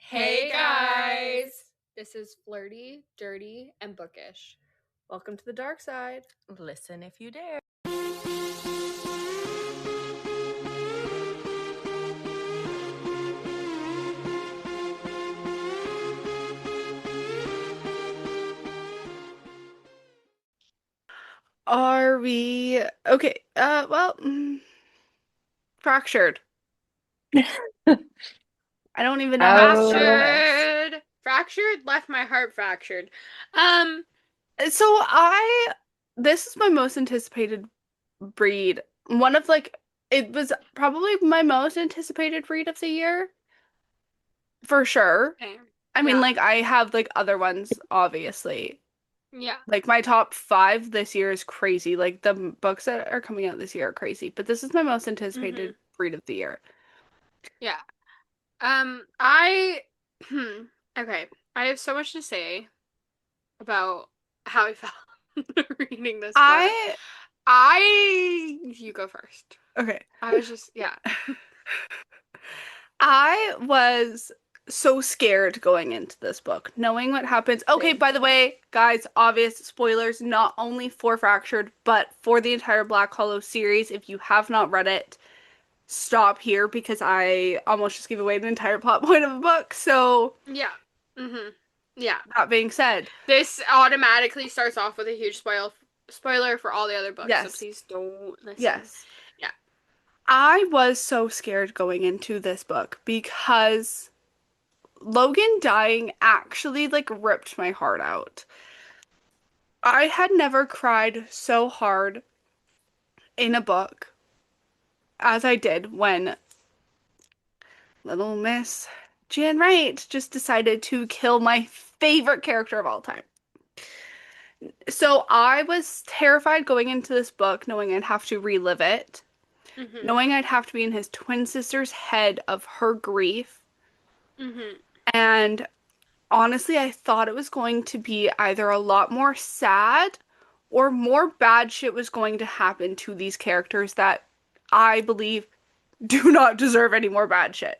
Hey guys! This is Flirty, Dirty, and Bookish. Welcome to the dark side. Listen if you dare. Are we okay? Fractured. I don't even know how to start this. Fractured left my heart fractured. So this is my most anticipated read. It was probably my most anticipated read of the year, for sure. Okay. I mean, Yeah. I have other ones, obviously. Yeah. My top 5 this year is crazy. The books that are coming out this year are crazy, but this is my most anticipated read of the year. Yeah. Okay. I have so much to say about how I felt reading this book. You go first. Okay. I was just, yeah. I was so scared going into this book, knowing what happens. Okay, Same. by the way, guys, obvious spoilers, not only for Fractured, but for the entire Black Hollow series. If you have not read it, stop here because I almost just gave away the entire plot point of the book. So, Yeah. Mm-hmm. Yeah. that being said, This automatically starts off with a huge spoiler for all the other books, so yes, please don't listen. yes. Yeah. I was so scared going into this book because Logan dying actually ripped my heart out. I had never cried so hard in a book as I did when little Miss Jan Wright just decided to kill my favorite character of all time. So I was terrified going into this book, knowing I'd have to relive it, Mm-hmm. knowing I'd have to be in his twin sister's head of her grief. Mm-hmm. And honestly, I thought it was going to be either a lot more sad or more bad shit was going to happen to these characters that I believe do not deserve any more bad shit.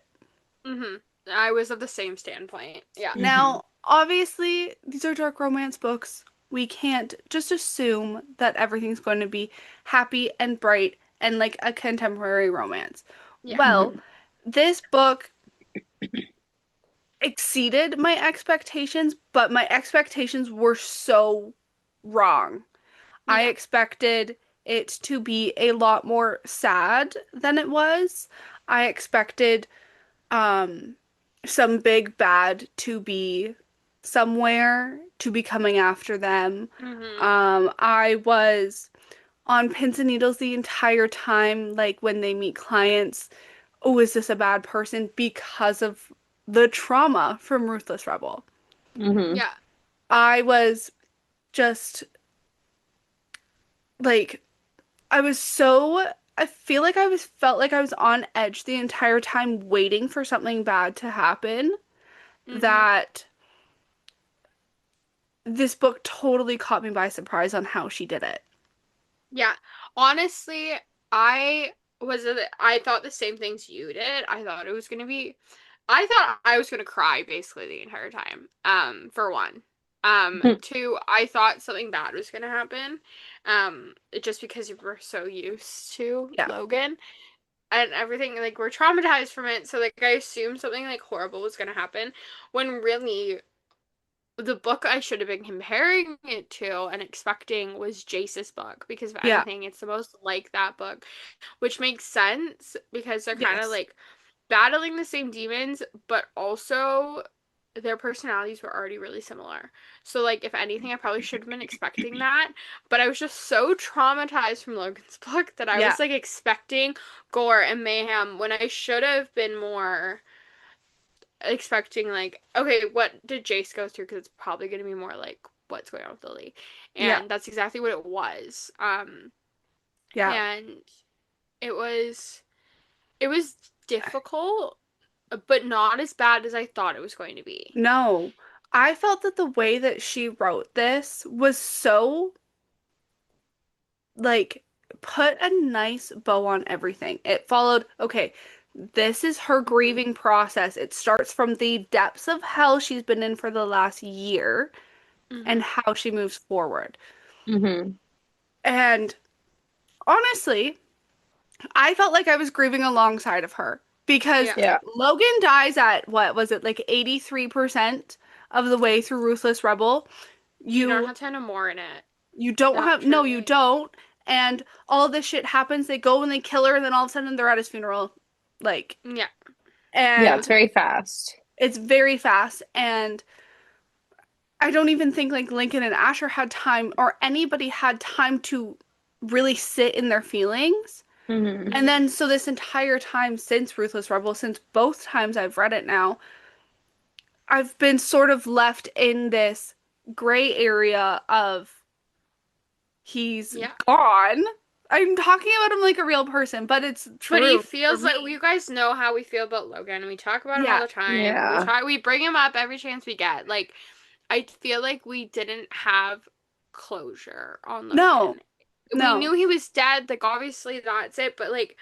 Mm-hmm. I was of the same standpoint. Yeah. Now, obviously, these are dark romance books. We can't just assume that everything's going to be happy and bright and like a contemporary romance. Yeah. Well, this book exceeded my expectations, but my expectations were so wrong. I Yeah. expected it to be a lot more sad than it was. I expected um some big bad to be somewhere to be coming after them. Mm-hmm. I was on pins and needles the entire time, like when they meet clients. Oh, is this a bad person? Because of the trauma from Ruthless Rebel. Yeah. I was just like I was so I feel like felt like I was on edge the entire time waiting for something bad to happen Mm-hmm. that this book totally caught me by surprise on how she did it. Yeah. Honestly, I I thought the same things you did. I thought I was gonna cry basically the entire time. For one. Two, I thought something bad was gonna happen. Just because you were so used to Yeah. Logan and everything, like we're traumatized from it, so like I assumed something like horrible was gonna happen when really the book I should have been comparing it to and expecting was Jace's book because if Yeah. anything, it's the most like that book, which makes sense because they're kind of Yes. like battling the same demons, but also their personalities were already really similar. So like if anything, I probably should have been expecting that, but I was just so traumatized from Logan's book that I Yeah. was like expecting gore and mayhem when I should have been more expecting like, okay, what did Jace go through? Because it's probably going to be more like what's going on with Lily, Yeah. and that's exactly what it was. Yeah. And it was it was difficult, but not as bad as I thought it was going to be. No. I felt that the way that she wrote this was so like put a nice bow on everything. It followed, okay, This is her Mhm. grieving process. It starts from the depths of hell she's been in for the last year and Mhm. how she moves forward. Hmm. And honestly, I felt like I was grieving alongside of her because Yeah. Yeah. Logan dies at what was it, like 83% of the way through Ruthless Rebel. You don't You have to know more in it. you don't Not have no, you truly. don't. And all this shit happens. They go and they kill her, and then all of a sudden they're at his funeral. Like, Yeah. Yeah, it's and very fast. it's very fast. And I don't even think like Lincoln and Asher had time or anybody had time to really sit in their feelings. Hmm. And Mhm. then, so this entire time since Ruthless Rebel, since both times I've read it now, I've been sort of left in this gray area of he's Yeah. gone. I'm talking about him like a real person, but it's But he true for feels like me. you guys know how we feel about Logan. We talk about him all Yeah. the time. Yeah. We bring him up every chance we get. Like I feel like we didn't have closure on No, Logan. We no. knew he was dead, like obviously that's it, but like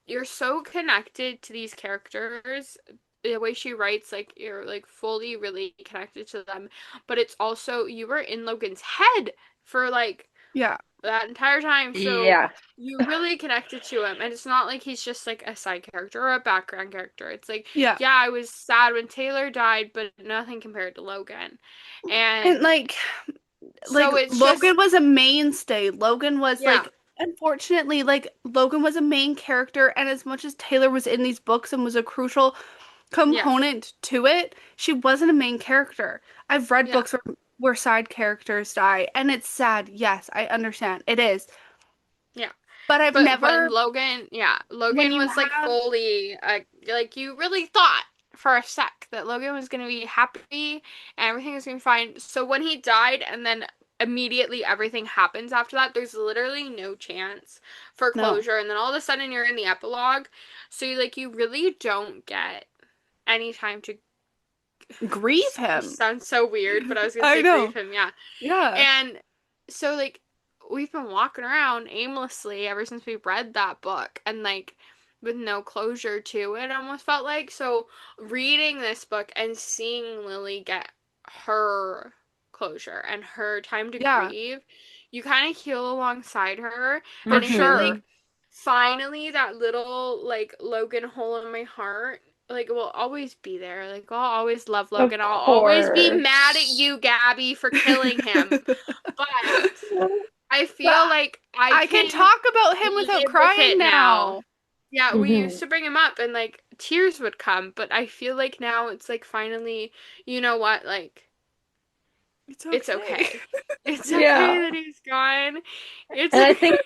you're so connected to these characters. The way she writes, like you're like fully really connected to them. But it's also you were in Logan's head for like Yeah. that entire time. So Yeah. you really connected to him. And it's not like he's just like a side character or a background character. It's like, Yeah. yeah, I was sad when Taylor died, but nothing compared to Logan. And And like so it's Logan just, was a mainstay. Logan was yeah, like unfortunately like Logan was a main character and as much as Taylor was in these books and was a crucial yeah, component to it, she wasn't a main character. I've read yeah. books where side characters die and it's sad. Yes, I understand. It is. Yeah. But I've But when never Logan, yeah, when Logan you was like have fully like you really thought for a sec that Logan was gonna be happy and everything was gonna be fine. So when he died and then immediately everything happens after that, there's literally no chance for no, closure. And then all of a sudden you're in the epilogue. So you really don't get any time to grieve him. sounds so weird, but I was gonna I say grieve know. him, yeah. Yeah. And so we've been walking around aimlessly ever since we read that book and like with no closure to it almost felt like. So reading this book and seeing Lily get her closure and her time to Yeah, grieve, you kind of heal alongside her. for And I feel Hmm. sure. like finally that little like Logan hole in my heart like will always be there. Like I'll always love Of Logan. I'll always be mad at course. you, Gabby, for killing him. But I But feel like I I can can talk about him without live with crying it now. now. Yeah, we used Hmm. to bring him up and like tears would come, but I feel like now it's like finally, you know what, like It's it's okay. okay. It's Yeah. okay that he's gone. It's And I okay. think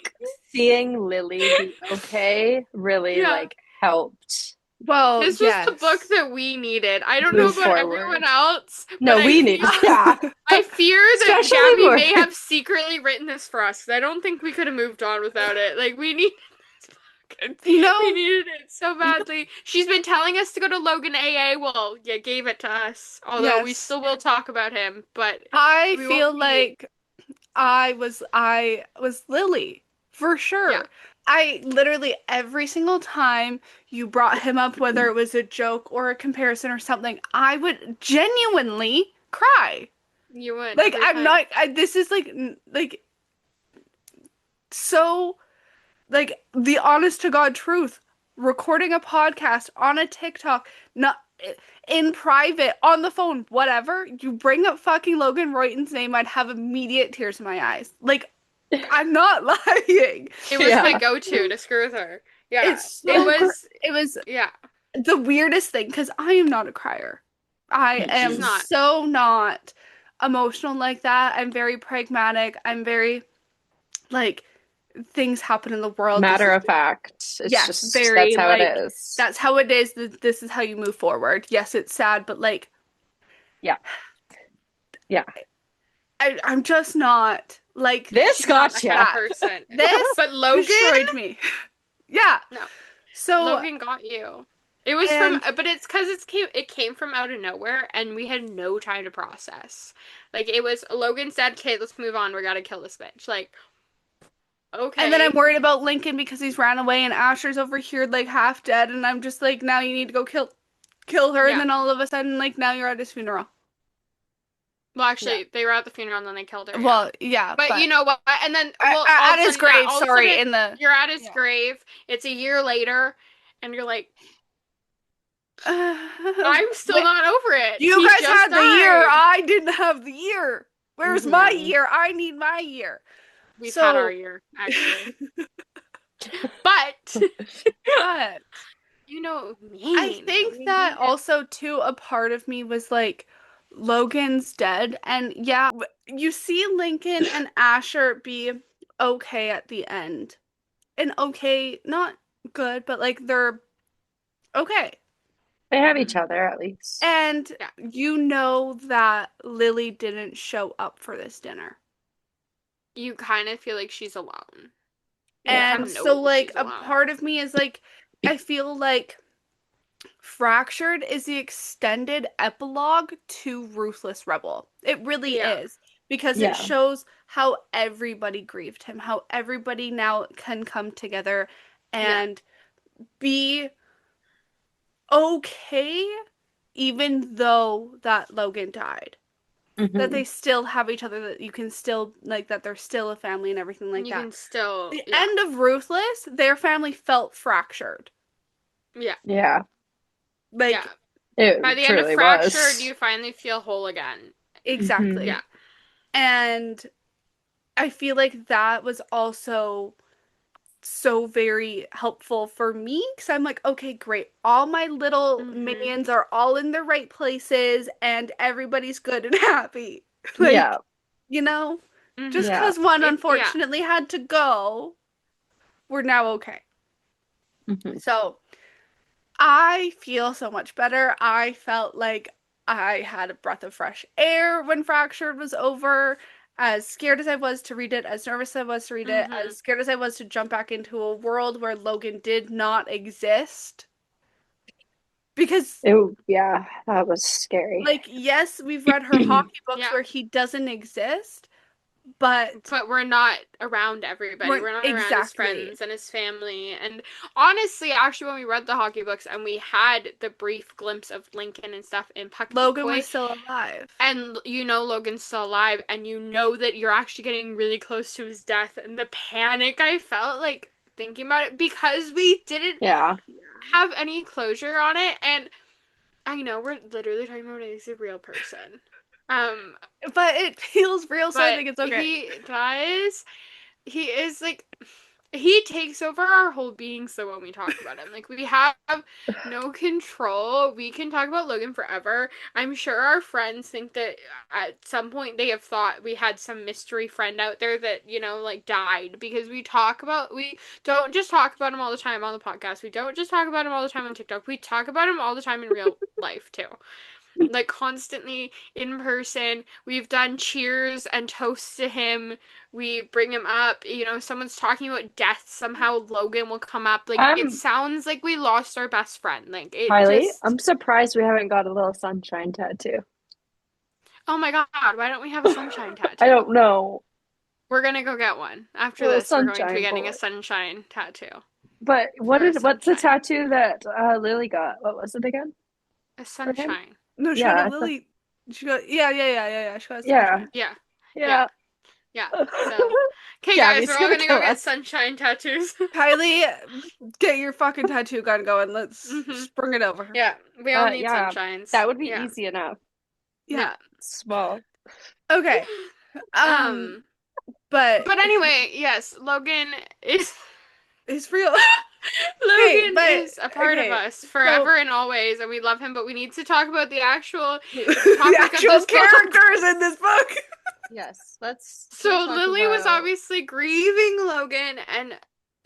seeing Lily be okay really Yeah. like helped Well, This was the book yes. that we needed. I don't know move about everyone forward. else, but No, we need, yeah. I fear that Especially Gabby more. may have secretly written this for us. 'Cause I don't think we could have moved on without it. Like we need this book. You We know, needed it so you know, badly. She's been telling us to go to Logan AA. Well, yeah, gave it to us. Although we yes. still will talk about him, but I we won't feel be. like I was Lily for Yeah, sure. I literally every single time you brought him up, whether it was a joke or a comparison or something, I would genuinely cry. you would Like every I'm time. not. This is like so like the honest to God truth. Recording a podcast on a TikTok, not in private, on the phone, whatever. You bring up fucking Logan Royton's name, I'd have immediate tears in my eyes. Like I'm not lying. It was my Yeah. go-to to screw with her. Yeah, It's it so was. it was Yeah, the weirdest thing because I am not a crier. I she's am Mm-mm. not. so not emotional like that. I'm very pragmatic. I'm very like things happen in the world. This Matter is of fact. It's yes, just, that's very how it like is. that's how it is. This is how you move forward. Yes, it's sad, but like Yeah. Yeah. I'm just not like This She's not that kind gotcha. of that. person. This But Logan, destroyed me. Yeah. no, So Logan got you. It was from, and but it's because it came from out of nowhere, and we had no time to process. Like it was Logan said, "Okay, let's move on. We gotta kill this bitch." Like And then I'm okay. worried about Lincoln because he's ran away and Asher's over here like half dead and I'm just like now you need to go kill her and Yeah. then all of a sudden like now you're at his funeral. Well, Yeah. actually, they were at the funeral and then they killed her, yeah. Well, yeah, But you but know what? And then, well, all at of a his sudden, yeah, grave, all of a sorry, sudden, in the you're at his yeah. grave. It's a year later, and you're like, I'm still Wait, not over it. you He guys just had the year, died. I didn't have the year. Where's my Mhm. year? I need my year. We've had our So, year, actually. But, but you know, I mean. think We that hate him. also too a part of me was like Logan's dead and yeah, you see Lincoln and Asher be okay at the end. And okay, not good, but like they're okay. They have each Mhm. other at least. And Yeah. you know that Lily didn't show up for this dinner. You kind of feel like she's alone. You Yeah. kind And of so, know like, she's a alone. part of me is like, I feel like Fractured is the extended epilogue to Ruthless Rebel. It really Yeah. is. Because it Yeah. shows how everybody grieved him, how everybody now can come together Yeah. and be okay, even though that Logan died. That Hmm. they still have each other, that you can still, like, that they're still a family and everything like You that. can still, The yeah. end of Ruthless, their family felt fractured. Yeah. Yeah. Yeah. Like, By It the end of truly Fractured, was. you finally feel whole again. Hmm. exactly. Yeah. And I feel like that was also so very helpful for me because I'm like, okay, great. All my little Mm-hmm. minions are all in the right places and everybody's good and happy. Yeah. Like, you know, just Mm-hmm. Yeah. because one Yeah. unfortunately had to go, we're now okay. Hmm. So I feel so much better. I felt like I had a breath of fresh air when Fractured was over. As scared as I was to read it, as nervous as I was to read it, Mm-hmm. as scared as I was to jump back into a world where Logan did not exist. Because, Yeah, that was scary. like, yes, we've read her hockey books Yeah. where he doesn't exist, but But we're not around everybody. we're We're not around his exactly. friends and his family. And honestly, actually, when we read the hockey books and we had the brief glimpse of Lincoln and stuff in Logan Puckpekoy, was still alive. and you know Logan's still alive, and you know that you're actually getting really close to his death, and the panic I felt like thinking about it because we didn't Yeah. have any closure on it, and I know we're literally talking about it as a real person. Um, But it feels real, so I but think it's okay. he dies. He is like he takes over our whole being so when we talk about him. Like we have no control. We can talk about Logan forever. I'm sure our friends think that at some point they have thought we had some mystery friend out there that, you know, like died because we don't just talk about him all the time on the podcast. We don't just talk about him all the time on TikTok. We talk about him all the time in real life too, like constantly in person. We've done cheers and toasts to him. We bring him up. You know, someone's talking about death. Somehow Logan will come up. Like, it I'm sounds like we lost our best friend. Like, it Kylie. just. I'm surprised we haven't got a little sunshine tattoo. Oh my god, why don't we have a sunshine I tattoo? don't know. We're gonna go get one. After A little this, we're going to be sunshine getting a boy. sunshine tattoo. But For a what's the sunshine. tattoo that Lily got? What was it again A for him? sunshine. No, she got a Yeah, Lily. She got yeah. She got a yeah, sunshine. Yeah. Yeah. yeah. Yeah. So. Okay, guys, Gabby's we're all gonna gonna go kill get us. sunshine tattoos. Kylie, get your fucking tattoo gun going. Let's hmm just bring it over. Yeah, we all need Yeah, sunshines. that would be Yeah. easy enough. Yeah. Yeah. Small. Okay. Um, Um, but but anyway, yes, Logan is it's real. Okay, Logan but is a part of okay. us So forever and always, and we love him, but we need to talk about the actual the topic of actual this book. characters in this book. Yes, let's can we So talk Lily was about obviously grieving Logan, and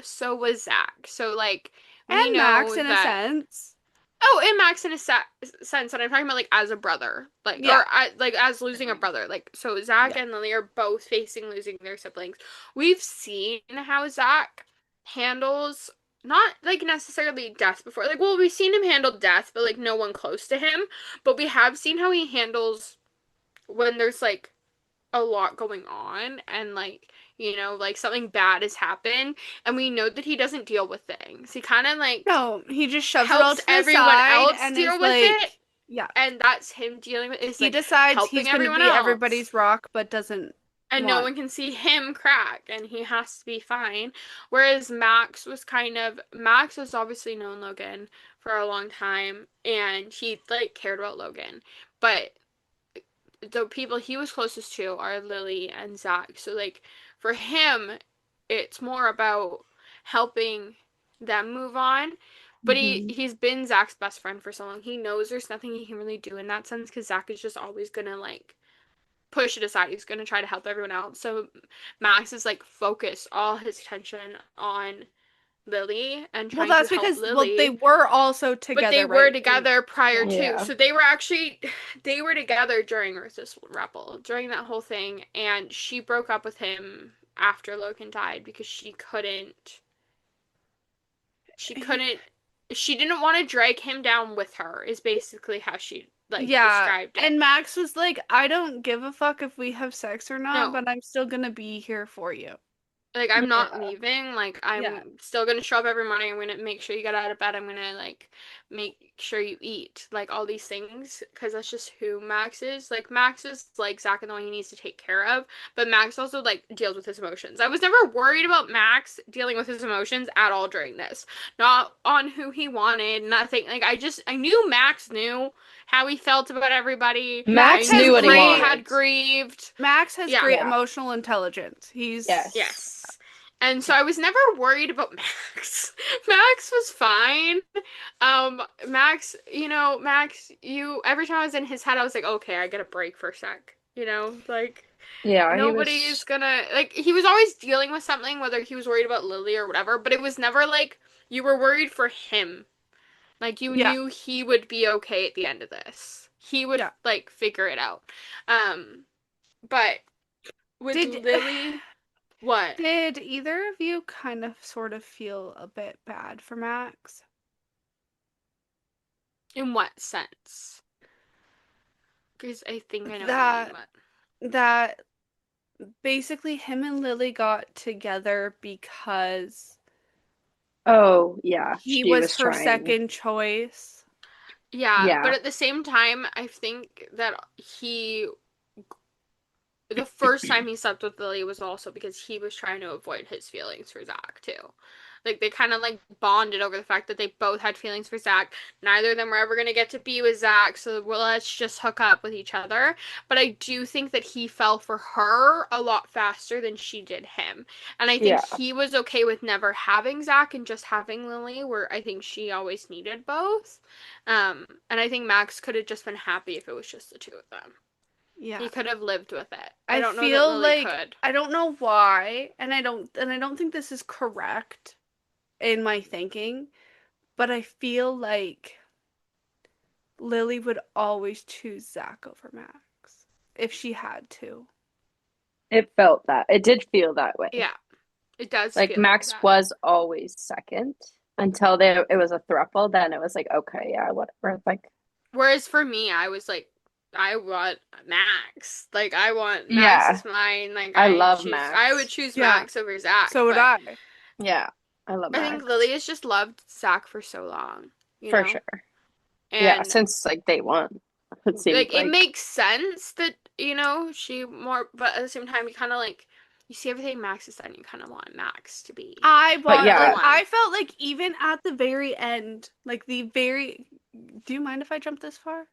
so was Zach. So like we And Max know in a that. sense. Oh, and Max in a sense, and I'm talking about like as a brother, like Yeah. or like as losing a brother, like so Zach Yeah. and Lily are both facing losing their siblings. We've seen how Zach handles not like necessarily death before, like well we've seen him handle death, but like no one close to him. But we have seen how he handles when there's like a lot going on and like, like something bad has happened and we know that he doesn't deal with things. He kind of like No, he just shoves it all helps to the everyone side else and is deal with it, like, yeah. and that's him dealing with is He like decides he's helping going to everyone be else. everybody's rock, but doesn't And no want. one can see him crack and he has to be fine. Whereas Max was obviously known Logan for a long time and he like cared about Logan. But the people he was closest to are Lily and Zach. So like for him, it's more about helping them move on. But Hmm. he's been Zach's best friend for so long. He knows there's nothing he can really do in that sense because Zach is just always gonna like push it aside. He's gonna try to help everyone else. So Max is like focused all his attention on Lily and Well, trying to that's help because, well, they Lily, were also but they together, were right? And together prior yeah. to. Yeah. So they were actually they were together during Earth's Rebel, during that whole thing, and she broke up with him after Logan died because she couldn't she didn't want to drag him down with her is basically how she like Yeah. described it. And Max was like, I don't give a fuck if we have sex or not, No. but I'm still gonna be here for you. Like I'm not Yeah. leaving. Like Yeah. I'm still gonna show up every morning. I'm gonna make sure you get out of bed. I'm gonna like make sure you eat. Like all these things because that's just who Max is. Like Max is like Zach and the one he needs to take care of. But Max also like deals with his emotions. I was never worried about Max dealing with his emotions at all during this. Not on who he wanted. Nothing. Like I knew Max knew how he felt about everybody. I Max Max has knew knew what he Wright great had wanted. grieved. Max has Yeah. great Yeah. emotional intelligence. He's Yes. Yes. And so I was never worried about Max. Max was fine. Max, you every time I was in his head, I was like, okay, I get a break for a sec. Like Yeah, he nobody's was. gonna like he was always dealing with something, whether he was worried about Lily or whatever, but it was never like you were worried for him. Like you yeah, knew he would be okay at the end of this. He would yeah. like figure it out. But with Did Lily, what? did either of you kind of sort of feel a bit bad for Max? In what sense? Because I think I know what you mean, That but that basically him and Lily got together because Oh, yeah, he she was was her trying. second choice. yeah, but Yeah. at the same time, I think that he the first time he slept with Lily was also because he was trying to avoid his feelings for Zach too. Like they kind of like bonded over the fact that they both had feelings for Zach. Neither of them were ever gonna get to be with Zach, so well, let's just hook up with each other. But I do think that he fell for her a lot faster than she did him. And I think Yeah. he was okay with never having Zach and just having Lily, where I think she always needed both. And I think Max could have just been happy if it was just the two of them. Yeah. He could have lived with it. I I don't know that feel Lily like could. I don't know why, and I don't think this is correct in my thinking, but I feel like Lily would always choose Zach over Max if she had to. It felt that. It did feel that way. Yeah, it does Like feel like Max that. was always second until there it was a throuple. Then it was like, okay, yeah, whatever. Like, Whereas for me, I was like, I want Max. Like, I want Max yeah, is mine. Like, I love I would Max. choose Yeah, Max over Zach. so would But I. Yeah, I love I think Lily Max has just loved Zach for so long, for sure. Yeah, And since like day one, it seemed like it like. makes sense that she more, but at the same time, you kind of like you see everything Max has done. You kind of want Max to be But the yeah, one. I felt like even at the very end, like the very do you mind if I jump this far?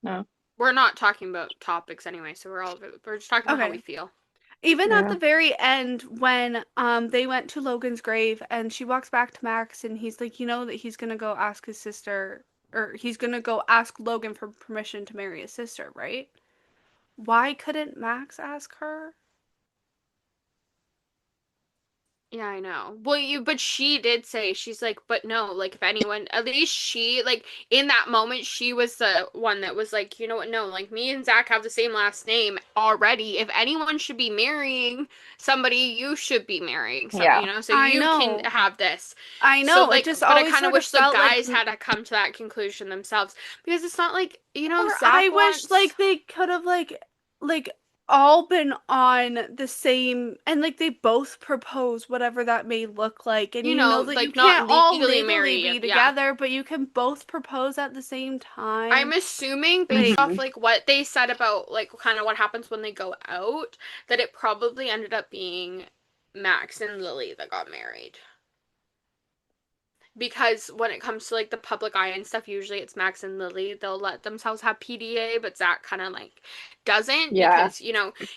no, We're not talking about topics anyway, so we're just talking about how we Okay. feel. Even at yeah, the very end when they went to Logan's grave and she walks back to Max and he's like, you know that he's gonna go ask his sister or he's gonna go ask Logan for permission to marry his sister, right? Why couldn't Max ask her? Yeah, I know. Well, but she did say, she's like, but no, like, if anyone, at least she, like, in that moment, she was the one that was like, you know what, no, like, me and Zach have the same last name already. If anyone should be marrying somebody, you should be marrying yeah, so I you can know. have this. I So, know. It like, just but I always kind of sort of wish the felt like guys had to come to that conclusion themselves because it's not like, or I Zach wish wants. like they could have like all been on the same, and like they both propose whatever that may look like, and You you know know, that you like not can't all legally legally married. be Yeah. together, but you can both propose at the same I'm time. assuming based Like, off Hmm. like what they said about like kind of what happens when they go out, that it probably ended up being Max and Lily that got married. Because when it comes to like the public eye and stuff, usually it's Max and Lily. They'll let themselves have PDA, but Zach kind of like doesn't Yeah. because,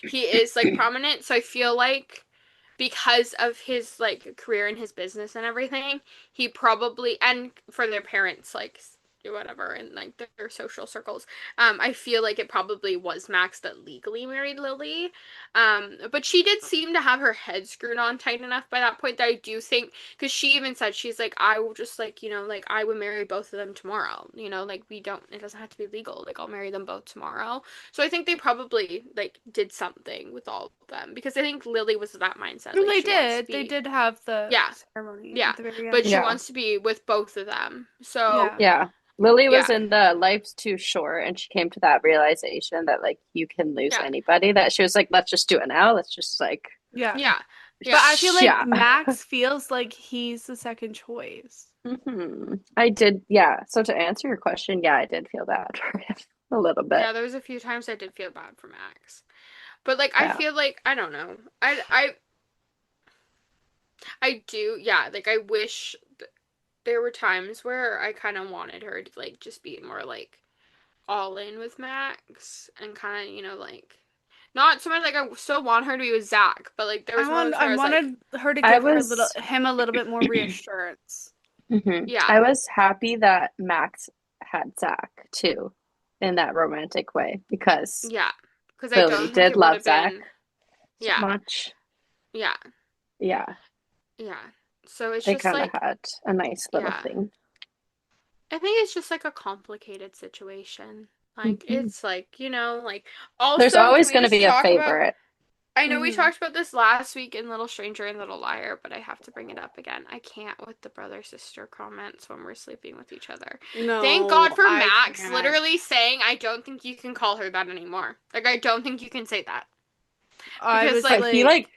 he is like prominent. So I feel like because of his like career and his business and everything, he probably, and for their parents, like whatever, and like their social circles, I feel like it probably was Max that legally married Lily. But she did seem to have her head screwed on tight enough by that point that I do think, because she even said, she's like, I will just like, like I would marry both of them tomorrow. Like we don't, it doesn't have to be legal. Like I'll marry them both tomorrow. So I think they probably like did something with all of them because I think Lily was that mindset. well, Like she wants to they be, did have the yeah, ceremony yeah, at the very but end. she Yeah. wants to be with both of them. So Yeah. Yeah. Lily was yeah, in the life's too short, and she came to that realization that like you can lose yeah, anybody, that she was like, let's just do it now. Let's just like, Yeah. yeah, But yeah. I feel like yeah. Max feels like he's the second choice. I did, yeah. So to answer your question, yeah, I did feel bad for him a little bit. Yeah, there was a few times I did feel bad for Max. But like I Yeah. feel like I don't know. I do, yeah, like I wish there were times where I kind of wanted her to like just be more like all in with Max and kind of, like not so much like I still want her to be with Zach, but like there was moments I where I was like, wanted her to I give was, him a little bit more reassurance. yeah, I was happy that Max had Zach too, in that romantic way, because yeah, because I Lily don't think did it would love have Zach been, so yeah, much. yeah, Yeah, yeah. So it's they just kind of like, had a nice little yeah, thing. I think it's just like a complicated situation. Like Hmm. it's like, like There's also can always we going to just be a talk about favorite. I know we Hmm. talked about this last week in Little Stranger and Little Liar, but I have to bring it up again. I can't with the brother sister comments when we're sleeping with each other. Thank God No, for I Max can't. literally saying, I don't think you can call her that anymore. Like, I don't think you can say that. I Because, was But like, he like,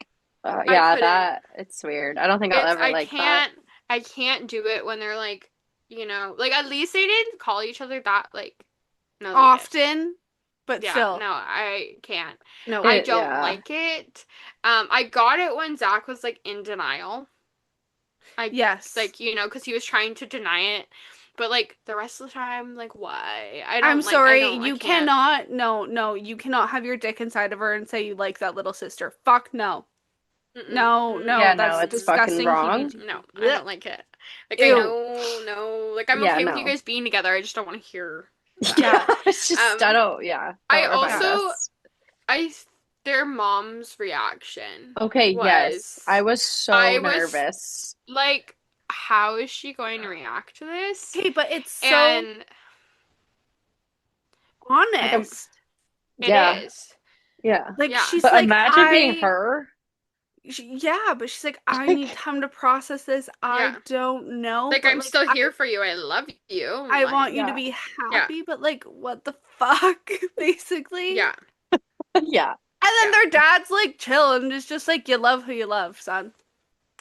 like, I yeah, couldn't. that it's weird. I don't think I'll ever I like that. can't do it when they're like, like, at least they didn't call each other that, like, no, they did. often, but Yeah, still, no, I can't. no. I It, don't yeah, like it. I got it when Zach was, like, in denial. I Yes. like because he was trying to deny it, but like the rest of the time, like why? I'm sorry, I you can't. cannot, no, you cannot have your dick inside of her and say you like that little sister. Fuck no. Mm-mm, No, mm-mm, no, yeah, no, that's it's mm-mm, fucking disgusting. wrong. no, I Blech. don't like it. Like I Ew. know, no, like I'm Yeah, okay with you no. guys being together. I just don't want to hear that. Yeah, Yeah, it's just I Um, don't. Yeah, I don't yeah. remind also us. I their mom's reaction Okay, yes, I was was so I was nervous. like, how is she going to react to this? Okay, but it's so And Like I'm, honest. it yeah, is. yeah. Like Yeah. she's But like, imagine being her. yeah, but she's like, I need Like, time to process this. I Yeah. don't know, Like but I'm like still here for you. I love you. I want Like you to yeah, be yeah. happy, but like, what the fuck, basically? Yeah. yeah, And then Yeah. their dad's like chill and is just like, you love who you love, son.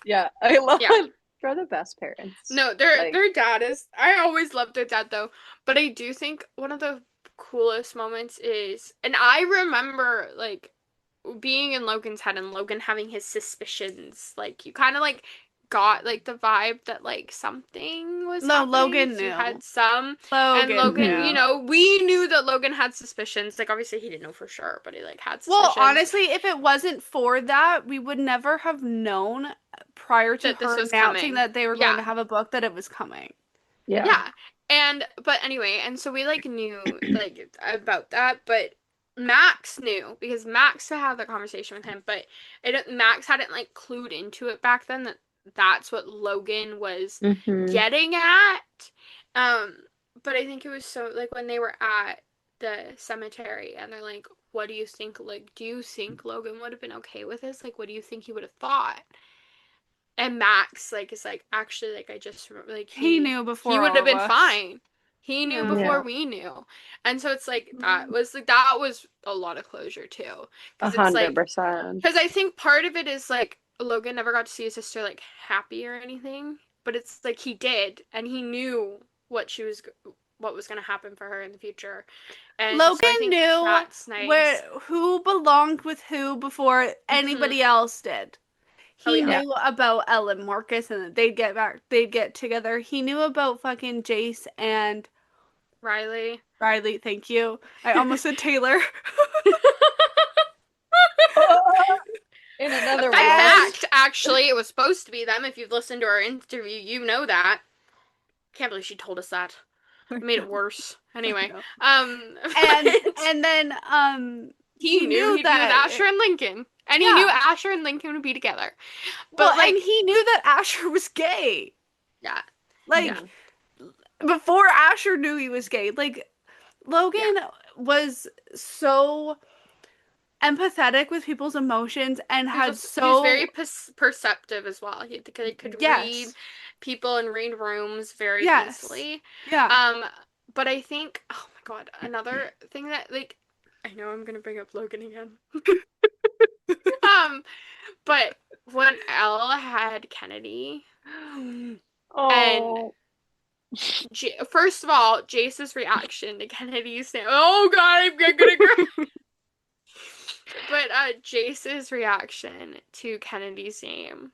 yeah. I love Yeah. it. They're the best parents. No, their Like, their dad is I always loved their dad though, but I do think one of the coolest moments is and I remember like being in Logan's head and Logan having his suspicions. Like you kind of like got like the vibe that like something was No, happening Logan because you knew. had some and Logan Logan, mhm. knew. we knew that Logan had suspicions. Like obviously he didn't know for sure, but he like had Well, suspicions honestly, if it wasn't for that, we would never have known prior to that this her was announcing coming. that they were going Yeah. to have a book that it was coming. Yeah. Yeah. And but anyway, and so we like knew like about that, but Max knew because Max had the conversation with him, but Max hadn't like clued into it back then that that's what Logan was Hmm. getting at. Um, but I think it was so like when they were at the cemetery and they're like, "What do you think? Like, do you think Logan would have been okay with this? Like, what do you think he would have thought?" And Max like is like actually like I just like He he knew he before would all have of been us. fine. He knew Yeah. before Yeah, we knew. And so it's like that was a lot of closure too. a Because it's hundred like percent. because I think part of it is like Logan never got to see his sister like happy or anything, but it's like he did and he knew what was going to happen for her in the future. And so I Logan think knew that's nice. who belonged with who before Hmm. anybody else did. Oh He yeah. Yeah. knew about Elle and Marcus and that they'd get together. He knew about fucking Jace and Riley. Riley, thank you. I almost said Taylor. In another Fun And world. fact, actually, it was supposed to be them. If you've listened to our interview, you know that. Can't believe she told us that. I It made it know, worse. I Anyway, know. but And then he he knew knew he'd be with that Asher and Lincoln, and he knew yeah. Asher and Lincoln would be together. Well, But and like, he knew that Asher was gay. yeah, yeah, Like Mhm. before Asher knew he was gay. Like yeah. Logan was so empathetic with people's emotions and had He was very so perceptive as well. He could read yes. people and read rooms very Yes. easily. Yeah. Um, but I think, oh my God, another thing that like, I know I'm gonna bring up Logan again. Um, but when Elle had Kennedy, and Oh. first of all, Jace's reaction to Kennedy's name. Oh God, I'm gonna cry. But Jace's reaction to Kennedy's name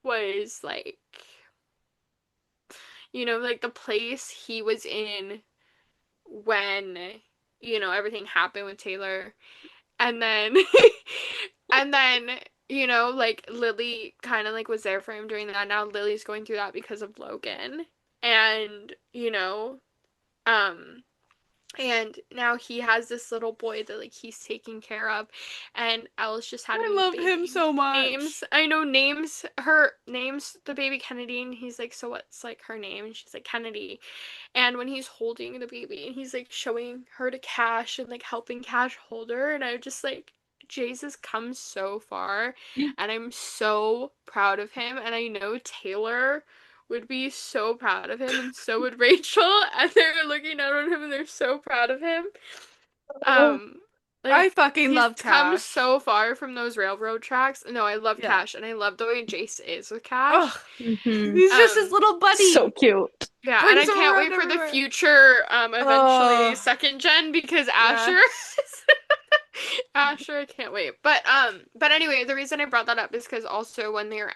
was like, like the place he was in when, everything happened with Taylor. And then, and then, like Lily kind of like was there for him during that. Now Lily's going through that because of Logan. And, um, and now he has this little boy that like he's taking care of, and Alice just had I him love him baby so names. much. I know names the baby Kennedy, and he's like, so what's like her name? And she's like Kennedy. And when he's holding the baby and he's like showing her to Cash and like helping Cash hold her, and I just like Jace has come so far, and I'm so proud of him, and I know Taylor would be so proud of him, and so would Rachel, and they're looking out on him and they're so proud of him. Um, I like fucking he's love come Cash. so far from those railroad tracks. No, I love Yeah. Cash, and I love the way Jace is with Oh, Cash. Hmm. he's just his Um, little So buddy. cute. yeah, and I Brings him can't around wait for the everywhere. future, eventually Oh, second gen because Asher, yes. Asher, I can't wait. But anyway, the reason I brought that up is because also when they're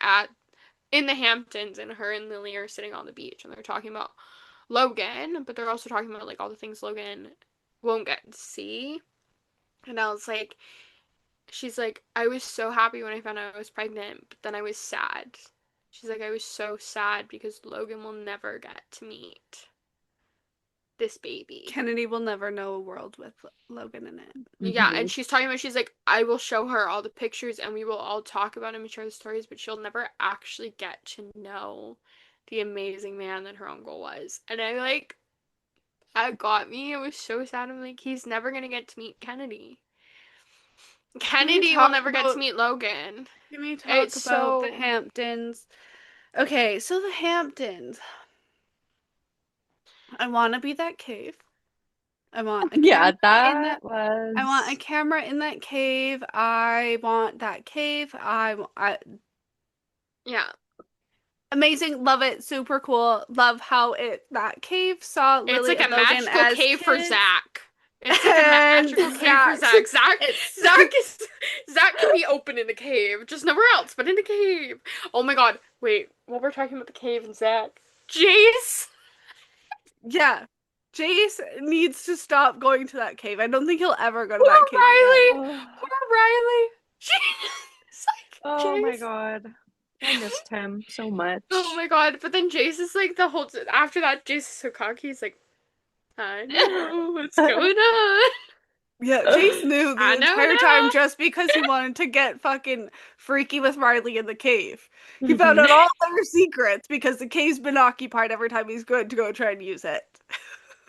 in the Hamptons and her and Lily are sitting on the beach and they're talking about Logan, but they're also talking about like all the things Logan won't get to see. And I was like, she's like, I was so happy when I found out I was pregnant, but then I was sad. She's like, I was so sad because Logan will never get to meet this baby. Kennedy will never know a world with Logan in it. Yeah, and Hmm. she's like, I will show her all the pictures and we will all talk about him and share the stories, but she'll never actually get to know the amazing man that her uncle was. And I like, that got me. It was so sad. I'm like, he's never gonna get to meet Kennedy. Can we Kennedy will talk never get to about meet Logan. can we talk It's about the so, Hamptons? Okay, so the Hamptons. I want to be that cave. I want a Yeah, camera in that that I want a was. camera in that cave. I want that cave. yeah. Amazing. Love it. Super cool. Love how it that cave saw It's Lily like a and Logan magical as cave for kids. Zach. It's like a And magical cave for Zach's Zach. it's Zach can be open in the cave, just nowhere else, but in the cave. Oh my God! Wait, while we're talking about the cave and Zach, Jace. yeah. Jace needs to stop going to that cave. I don't think he'll ever go to Poor that cave again. Riley. Oh, Poor Riley. She's like oh my Jace. God. I missed him so Oh much. my God! But then Jace is like the whole. After that, Jace is so cocky. He's like, I know what's going on. Yeah, Jace knew the I know entire time now. just because he wanted to get fucking freaky with Riley in the cave. He found Hmm. out all their secrets because the cave's been occupied every time he's going to go try and use it.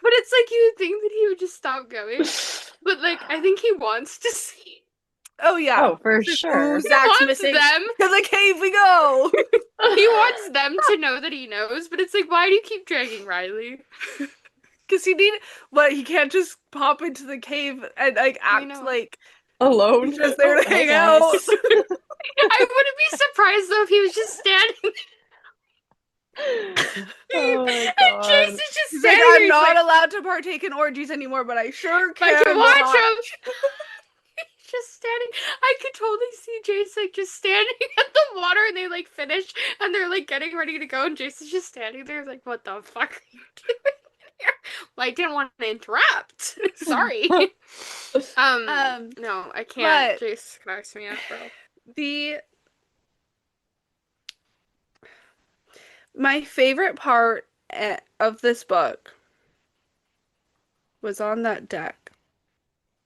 But it's like you would think that he would just stop going. But like I think he wants to see. Oh yeah. Oh, for It's like, ooh, sure. He Zach's wants missing. them. To the cave we go. He wants them to know that he knows, but it's like why do you keep dragging Riley? Because he can't just pop into the cave and like I act know. like Alone. he's just there to Hey, hang out. guys. I wouldn't be surprised though if he was just standing there Oh my and god. Jason's just He's like, standing there. I'm He's not like, allowed to partake in orgies anymore, but I sure I can can watch watch. him. He's just standing. I could totally see Jason like just standing at the water, and they like finish, and they're like getting ready to go, and Jason's just standing there like, what the fuck are you doing here? Well, I didn't want to interrupt. Sorry. No, I can't. But Jace cracks me up, bro. the my favorite part of this book was on that deck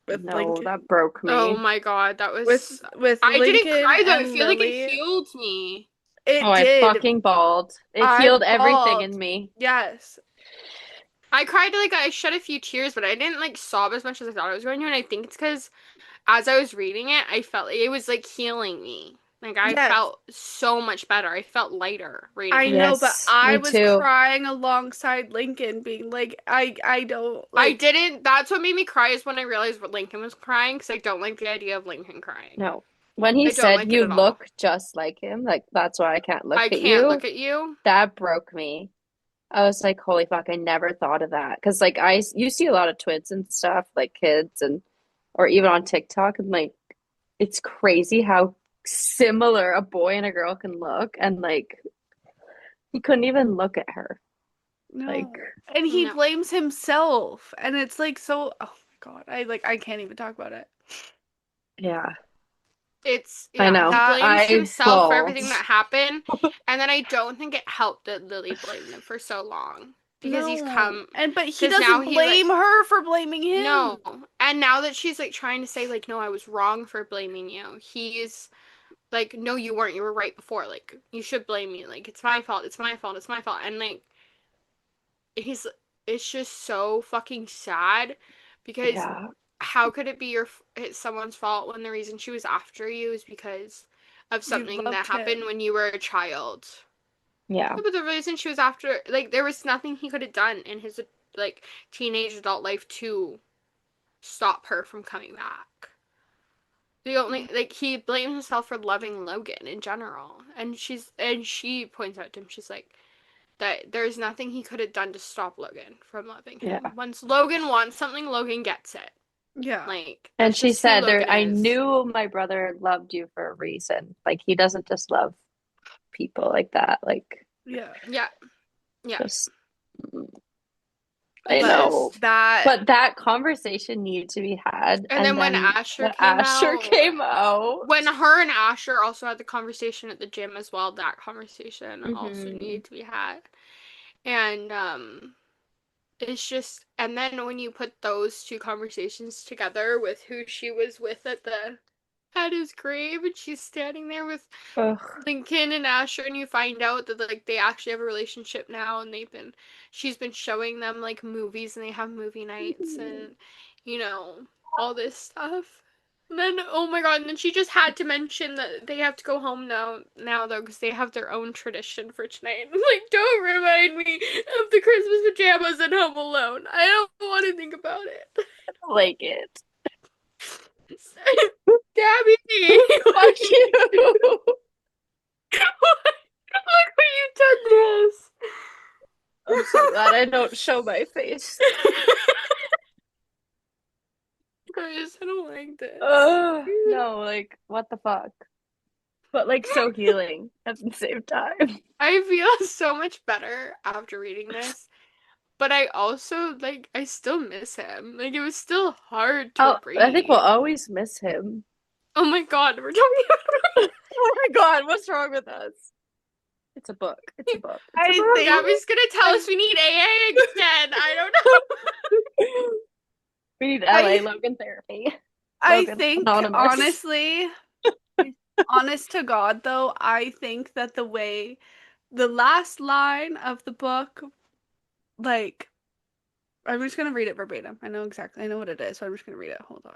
with No, Lincoln. that broke Oh me. my god, that With was. I didn't Lincoln cry though. I and feel like it Lily. healed me. Oh, It I did. fucking bawled. It I healed everything bawled. in me. Yes. I cried like I shed a few tears, but I didn't like sob as much as I thought I was going to, and I think it's because as I was reading it, I felt like it was like healing me. Like I Yes. felt so much better. I felt lighter reading I it. know, but Yes, I me was too. crying alongside Lincoln, being like, I don't I like. didn't. That's what made me cry is when I realized what Lincoln was crying because I don't like the idea of Lincoln crying. No. When he I don't said like it you at all. look just like him, like that's why I can't look I at can't you, look at you. that broke me. I was like, holy fuck, I never thought of that. Because like you see a lot of twins and stuff, like kids and or even on TikTok, and like it's crazy how similar a boy and a girl can look, and like he couldn't even look at her. Like, No. And he No, blames himself. And it's like so oh my God. I can't even talk about it. yeah, it's I yeah. He know. That blames I himself for bawled. everything that happened, and then I don't think it helped that Lily blamed him for so long because he's no. come And but he because now doesn't he like blame her for blaming no, him. and now that she's like trying to say like no, I was wrong for blaming you. He's like no, you weren't. You were right before. Like you should blame me. Like it's my fault. It's my fault. It's my fault. And like he's it's just so fucking sad because Yeah, how could it be it's someone's fault when the reason she was after you is because of You something that loved happened him. when you were a child? yeah, Yeah, but the reason she was after like there was nothing he could have done in his like teenage adult life to stop her from coming back. The only like he blames himself for loving Logan in general. And she points out to him, she's like that there's nothing he could have done to stop Logan from loving yeah. him. Once Logan wants something, Logan gets it. Yeah. Like And that's she just who said, "There, Logan I is. knew my brother loved you for a reason. Like he doesn't just love people like that. Like Yeah. Yeah. Yeah. just, I It's But know." just that But that conversation needed to be had, and and then when then Asher the came Asher out, came out. when her and Asher also had the conversation at the gym as well, that conversation also Hmm. needed to be had. And it's just and then when you put those two conversations together with who she was with at his grave and she's standing there with Ugh. Lincoln and Asher and you find out that like they actually have a relationship now and she's been showing them like movies and they have movie nights and you know all this stuff. And then oh my god, and then she just had to mention that they have to go home now though because they have their own tradition for tonight. I'm like, don't remind me of the Christmas pajamas and Home Alone. I don't want to think about it. Like it. Gabby, Fuck you. look what you done this. I'm so glad I don't show my face. Guys, I don't like this. No, like what the fuck? But like so healing at the same time. I feel so much better after reading this, but I also like I still miss him. Like it was still hard to I think we'll read. always miss him. Oh my god, we're talking about Oh my god, what's wrong with us? It's a book. It's a book. It's a I book. think Gabby's gonna tell us we need AA again. I don't know. We need I LA Logan therapy. I Logan think Anonymous. honestly, honest to God though, I think that the last line of the book, like I'm just gonna read it verbatim. I know what it is, so I'm just gonna read it. Hold on.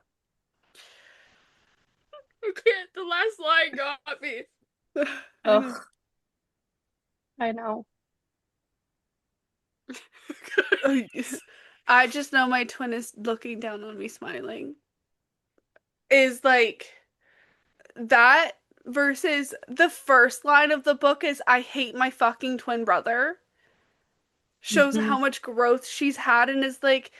I can't. The last line got me. I know. Ugh, I know. I just know my twin is looking down on me smiling. Is like that versus the first line of the book is I hate my fucking twin brother. Shows Hmm. how much growth she's had and is like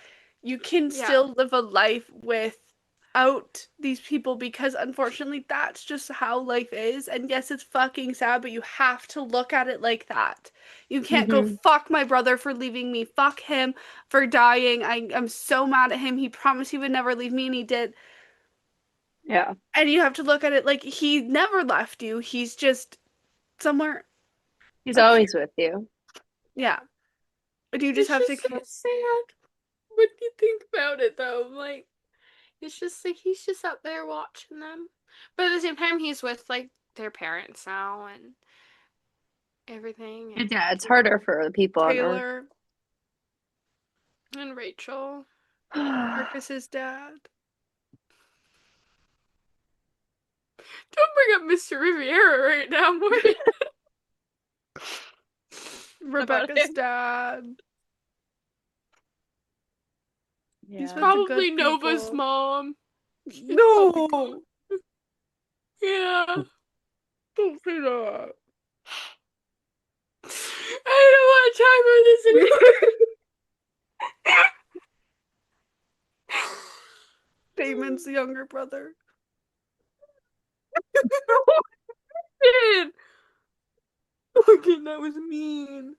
you can Yeah. still live a life without these people because unfortunately that's just how life is. And yes, it's fucking sad, but you have to look at it like that. You can't go Hmm. fuck my brother for leaving me, fuck him for dying. I'm so mad at him. He promised he would never leave me and he did. Yeah. And you have to look at it like he never left you. He's just somewhere He's up here. always with you. Yeah. But you just It's have to just so sad when you think about it, though. Like, it's just like he's just up there watching them. But at the same time, he's with, like, their parents now and everything. And, Yeah, it's harder for the people on Earth. Taylor and Rachel, Marcus's dad. Don't bring up Mr. Riviera right now, Morgan. About Rebecca's him. dad. He's Yeah. with the Probably good Nova's people. mom. He's probably No! yeah. Don't say that. I don't want to talk about this anymore. Damon's the younger brother. Morgan, Morgan, that was mean.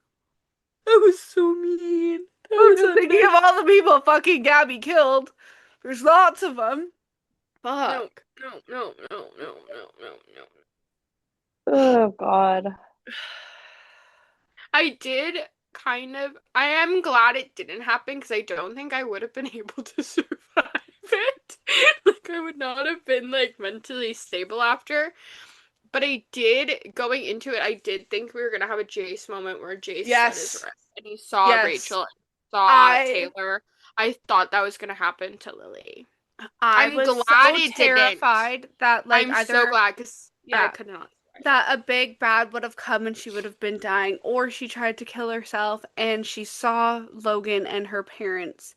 That was so mean. That I'm was just thinking of unnecessary. all the people fucking Gabby killed. There's lots of them. No, Fuck. no, no, no, no, no, no, no. Oh God. I did kind of. I am glad it didn't happen because I don't think I would have been able to survive it. Like, I would not have been, like, mentally stable after. But I did, going into it, I did think we were gonna have a Jace moment where Jace said his Yes. rest and he saw Yes. Rachel and saw I Taylor. I thought that was gonna happen to Lily. I I'm was glad so it didn't. terrified that like I'm so either glad because I yeah, could not survive it. that a big bad would have come and she would have been dying or she tried to kill herself and she saw Logan and her parents.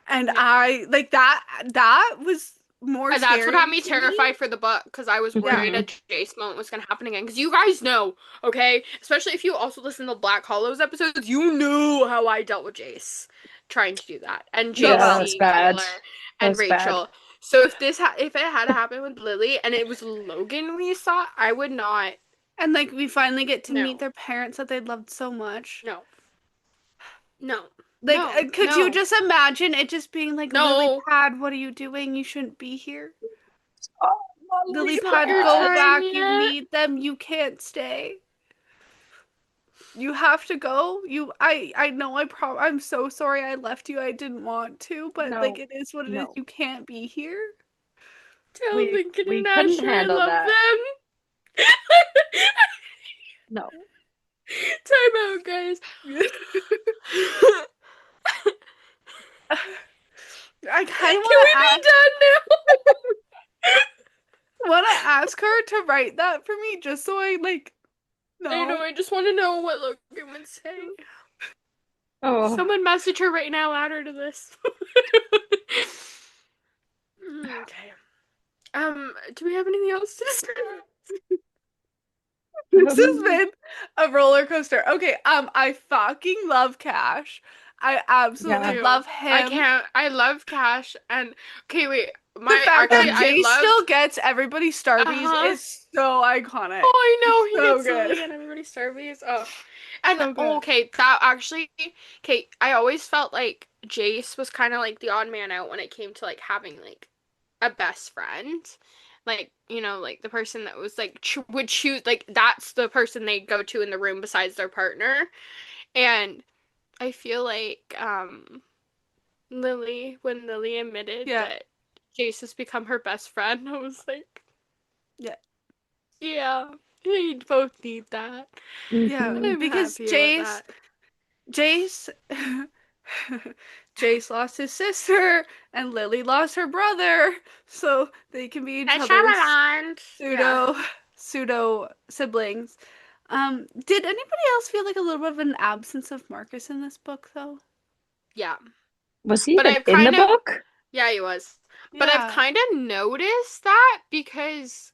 And Yeah. I like that was more And that's what had scary me to me. terrified for the book because I was Yeah. worried a Hmm. Jace moment was gonna happen again. Because you guys know, okay? Especially if you also listen to Black Hallows episodes, you knew how I dealt with Jace trying to do that. And So Yeah, Jace that's seeing bad. Taylor and That's bad. Rachel. So if it had happened with Lily and it was Logan we saw, I would not. and like we finally get to meet No. their parents that they loved so much. No. No. Like, No. could you No. just imagine it just being like, Lily No. Pad, what are you doing? You shouldn't be here. Oh, Lily It's Lily's not Pad, your go bad. time back. You yet. need them. You can't stay. You have to go. I know I'm so sorry I left you. I didn't want to, but like No, it is what it is. no. You can't be here. Tell We Lincoln we and couldn't Asher I handle love that. them. No. Time out, guys. I kind of Can we be done want to ask her to write that for me just so I like now? I know, know. I just want to know what Logan would say. Oh. Someone message her right now, add her to this. Okay. Do we have anything else to say? This has been a roller coaster. Okay, I fucking love Cash. I absolutely Yeah. Do. love I him. can't. I love Cash and okay, wait. The My fact that actually, Um, I Jay still loved. gets everybody's Starbies Uh-huh. is so iconic. Oh, I know he So gets good. Lily and everybody starveys. Oh, and So oh, good. okay, that actually, okay. I always felt like Jace was kind of like the odd man out when it came to like having like a best friend, like like the person that was like would choose like that's the person they go to in the room besides their partner, and I feel like Lily when Lily admitted Yeah. that Jace has become her best friend, I was like, Yeah. yeah, they both need that. Yeah. mhm. I'm Because happy about that. Jace Jace lost his sister and Lily lost her brother, so they can be each And other's Shyamalan. Yeah. pseudo pseudo siblings. Did anybody else feel like a little bit of an absence of Marcus in this book though? Yeah. Was he But even I've in the kind of, book? yeah, he was. But I've Yeah. kind of noticed that because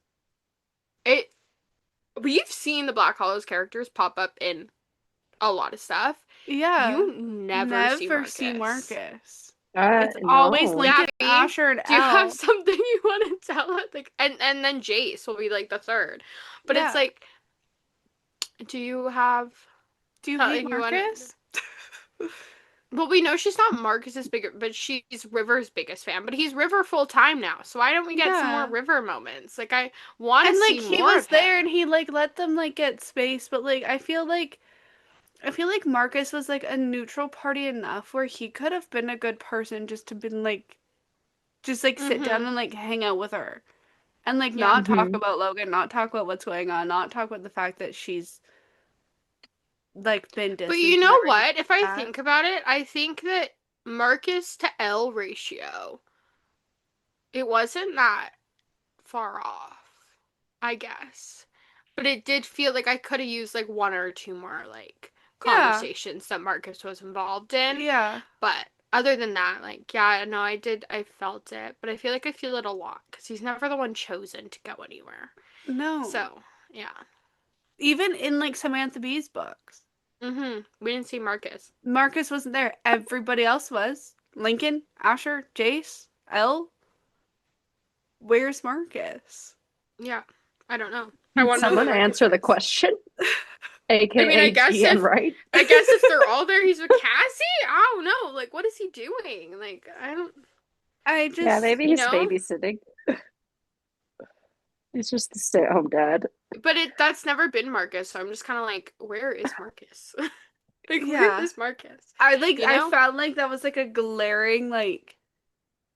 it, we've seen the Black Hollows characters pop up in a lot of stuff. Yeah. You never see Never see Marcus. Marcus. It's always No. Lincoln, Gabby, Asher, and do you have Elle. something you want to tell us? Like, and then Jace will be like the third. But it's Yeah. like, do you have Do you hate something you want to? Marcus? Well, we know she's not Marcus's bigger, but she's River's biggest fan. But he's River full time now, so why don't we get some more Yeah. River moments? Like, I want to And like see he more was of there and him. he like let them like get space, but like I feel like Marcus was like a neutral party enough where he could have been a good person just to been like just like sit down Mm-hmm. and like hang out with her and like Yeah. not talk Hmm. about Logan, not talk about what's going on, not talk about the fact that she's like been But you distanced and know everything what? If like I that. think about it, I think that Marcus to L ratio, it wasn't that far off, I guess. But it did feel like I could have used like one or two more like Yeah. conversations that Marcus was involved in. Yeah. But other than that, like, yeah, no, I felt it. But I feel like I feel it a lot because he's never the one chosen to go anywhere. No. So, yeah. Even in like Samantha Bee's books, We didn't see Marcus. Marcus wasn't there. Everybody else was. Lincoln, Asher, Jace, Elle. Where's Marcus? Yeah. I don't know. I Can want to know where someone Marcus answer the is. question? I mean, AKA G and Wright. I guess if they're all there, he's with Cassie. I don't know. Like, what is he doing? Like, I don't. I Yeah, just, maybe You he's know. babysitting. He's just a stay-at-home dad. But that's never been Marcus, so I'm just kind of like, where is Marcus? Like, where yeah. is Marcus? You I know, found like that was like a glaring like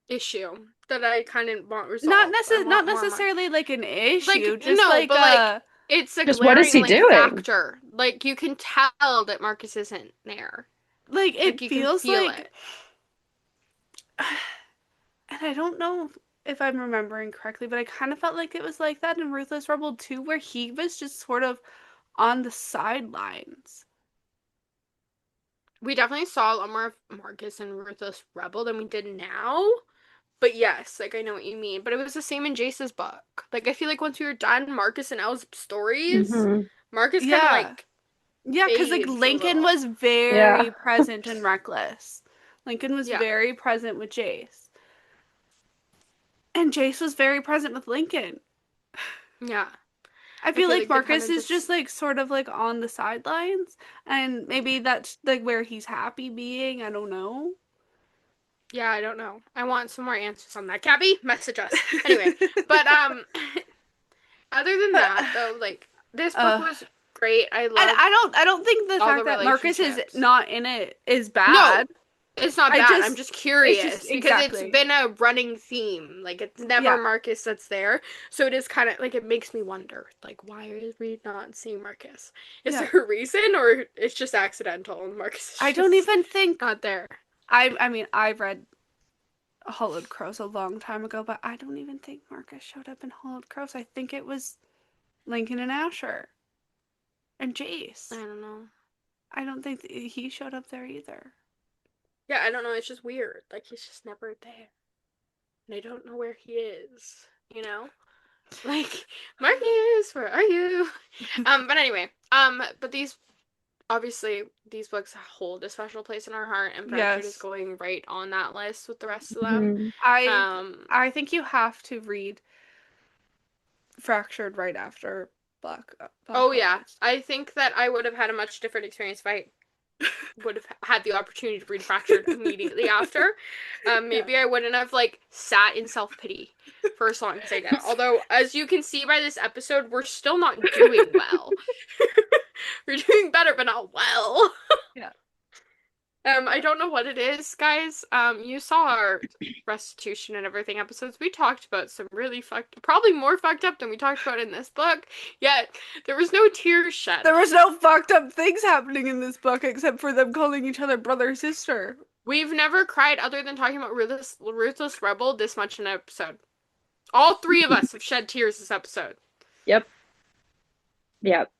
issue that I kind of want not resolved. I not want more Marcus. necessarily like an issue, Like, just no, like but like, it's a Just what is glaring he like doing? factor. Like, you can tell that Marcus isn't there. Like, it you can feels feel like it. and I don't know if I'm remembering correctly, but I kind of felt like it was like that in Ruthless Rebel 2 where he was just sort of on the sidelines. We definitely saw a lot more of Marcus and Ruthless Rebel than we did now. But yes, like I know what you mean. But it was the same in Jace's book. Like I feel like once we were done Marcus and Elle's stories, Hmm. Marcus kind of Yeah. like Yeah, because like fades a Lincoln little. was Yeah. very present and reckless. Lincoln was Yeah, very present with Jace. And Jace was very present with Lincoln. yeah. I I feel feel like like they kind Marcus of is just just like sort of like on the sidelines, and maybe that's like where he's happy being. I don't know. yeah. I don't know. I want some more answers on that. Gabby, message us. Anyway, but other than that though, like this book uh, was great. I and loved I don't think the all the fact that Marcus is relationships. not in it is No, bad. it's not I bad. I'm just just it's just curious because it's exactly. been a running theme. Like it's never Yeah. Marcus that's there. So it is kind of like it makes me wonder, like, why are we not seeing Marcus? Is Yeah. there a reason or it's just accidental and Marcus I is don't just even think not there? I mean I've read Hollowed Crows a long time ago, but I don't even think Marcus showed up in Hollowed Crows. I think it was Lincoln and Asher and I Jace. don't know. I don't think he showed up there either. Yeah, I don't know. It's just weird. Like he's just never there. And I don't know where he is, you know? Like, Marcus, where are you? But anyway, but these obviously these books hold a special place in our heart and Fractured is Yes. going right on that list with the rest of them. Hmm. I Um I think you have to read Fractured right after Black oh yeah, Hallows. I think that I would have had a much different experience if I would have had the opportunity to read Fractured immediately after. Yeah. Maybe I wouldn't have like sat in self-pity for as long as I did. Although as you can see by this episode, we're still not doing well. We're doing better but not well. Yeah. I don't know what it is, guys. You saw our restitution and everything episodes. We talked about some really probably more fucked up than we talked about in this book. Yet there was no tears shed. There was no fucked up things happening in this book except for them calling each other brother sister. We've never cried other than talking about Ruthless Rebel this much in an episode. All three of us have shed tears this episode. Yep. Yep.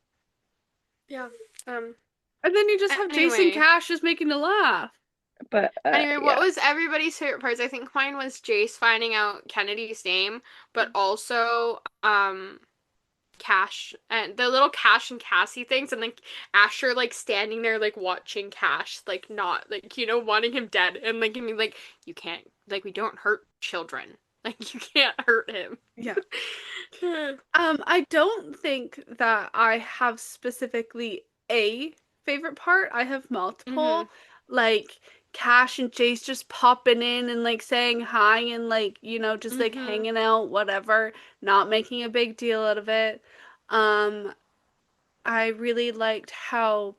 Yeah. Um. And then you just have Jason Anyway, Cash just making you laugh. But Anyway, what yeah. was everybody's favorite parts? I think mine was Jace finding out Kennedy's name, but also Cash and the little Cash and Cassie things, and like Asher like standing there like watching Cash, like not like wanting him dead, and like I mean like you can't like we don't hurt children, like you can't hurt him. Yeah. I don't think that I have specifically a favorite part. I have Mhm. multiple. Like Cash and Chase just popping in and like saying hi and like, just like Mhm. hanging out, whatever, not making a big deal out of it. Um, I really liked how